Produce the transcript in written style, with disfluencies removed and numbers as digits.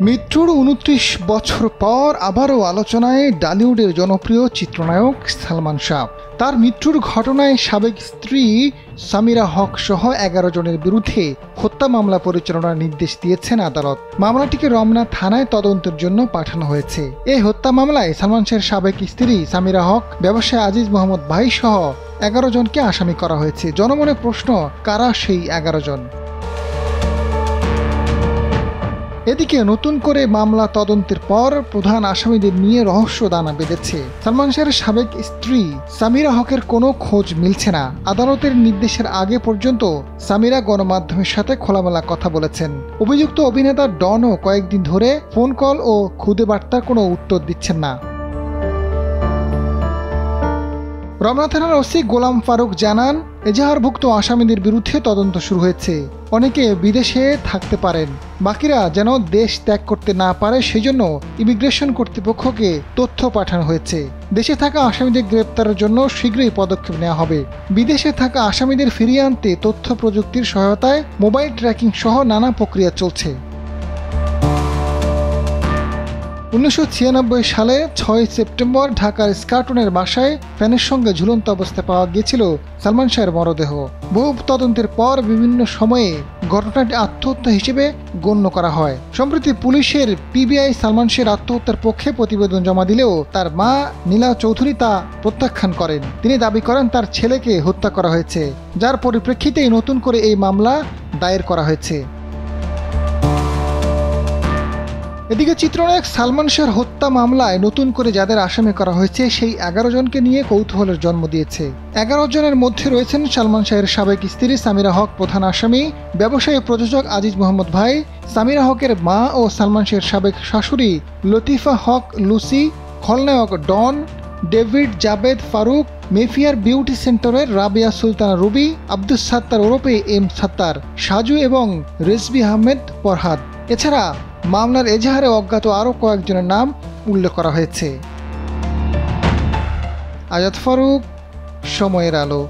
মৃত্যুর ২৯ বছর পর আবারও আলোচনায় টলিউডের জনপ্রিয় চিত্রনায়ক সালমান শাহ। তার মৃত্যুর ঘটনায় সাবেক স্ত্রী সামিরা হক সহ ১১ জনের বিরুদ্ধে হত্যা মামলা পরিচালনার নির্দেশ দিয়েছেন আদালত। মামলাটিকে রমনা থানায় তদন্তের জন্য পাঠানো হয়েছে। এই হত্যা মামলায় সালমান শাহের সাবেক স্ত্রী সামিরা হক, ব্যবসায়ী আজিজ মোহাম্মদ ভাই সহ ১১ জনকে আসামি করা হয়েছে। জনমনে প্রশ্ন, কারা সেই ১১ জন? এদিকে নতুন করে মামলা তদন্তের পর প্রধান আসামিদের নিয়ে রহস্য দানা বেঁধেছে। সালমান শাহের সাবেক স্ত্রী সামিরা হকের কোনো খোঁজ মিলছে না। আদালতের নির্দেশের আগে পর্যন্ত সামিরা গণমাধ্যমের সাথে খোলামেলা কথা বলেছেন। অভিযুক্ত অভিনেতা ডনও কয়েকদিন ধরে ফোন কল ও খুদে বার্তার কোনো উত্তর দিচ্ছেন না। রমনা থানার ওসি গোলাম ফারুক জানান, এজাহারভুক্ত আসামিদের বিরুদ্ধে তদন্ত শুরু হয়েছে। অনেকে বিদেশে থাকতে পারেন, বাকিরা যেন দেশ ত্যাগ করতে না পারে সেজন্য ইমিগ্রেশন কর্তৃপক্ষকে তথ্য পাঠানো হয়েছে। দেশে থাকা আসামিদের গ্রেপ্তারের জন্য শীঘ্রই পদক্ষেপ নেওয়া হবে। বিদেশে থাকা আসামিদের ফিরিয়ে আনতে তথ্য প্রযুক্তির সহায়তায় মোবাইল ট্র্যাকিং সহ নানা প্রক্রিয়া চলছে। ১৯৯৬ সালে ৬ সেপ্টেম্বর ঢাকার স্কার্টনের বাসায় ফ্যানের সঙ্গে ঝুলন্ত অবস্থায় পাওয়া গিয়েছিল সালমান শাহের মরদেহ। বহু তদন্তের পর বিভিন্ন সময়ে ঘটনাটি আত্মহত্যা হিসেবে গণ্য করা হয়। সম্প্রতি পুলিশের পিবিআই সালমান শাহের আত্মহত্যার পক্ষে প্রতিবেদন জমা দিলেও তার মা নীলা চৌধুরী তা প্রত্যাখ্যান করেন। তিনি দাবি করেন তার ছেলেকে হত্যা করা হয়েছে, যার পরিপ্রেক্ষিতেই নতুন করে এই মামলা দায়ের করা হয়েছে। এদিকে চিত্রনায়ক সালমান শাহের হত্যা মামলায় নতুন করে যাদের আসামি করা হয়েছে সেই ১১ জনকে নিয়ে কৌতূহলের জন্ম দিয়েছে। ১১ জনের মধ্যে রয়েছেন সালমান শাহের সাবেক স্ত্রী সামিরা হক প্রধান আসামি, ব্যবসায়ী প্রযোজক আজিজ মোহাম্মদ ভাই, সামিরা হকের মা ও সালমান শাহের সাবেক শাশুড়ি লতিফা হক লুসি, খলনায়ক Don, David Jabed Faruk, Mayfair beauty সেন্টারের রাবিয়া সুলতানা রুবি, আব্দুস সাত্তার ওরফে এম সাত্তার, সাজু এবং রেজবি আহমেদ ফরহাদ। এছাড়া মামলার এজাহারে অজ্ঞাত আরও কয়েকজনের নাম উল্লেখ করা হয়েছে। আজাদ ফারুক, সময়ের আলো।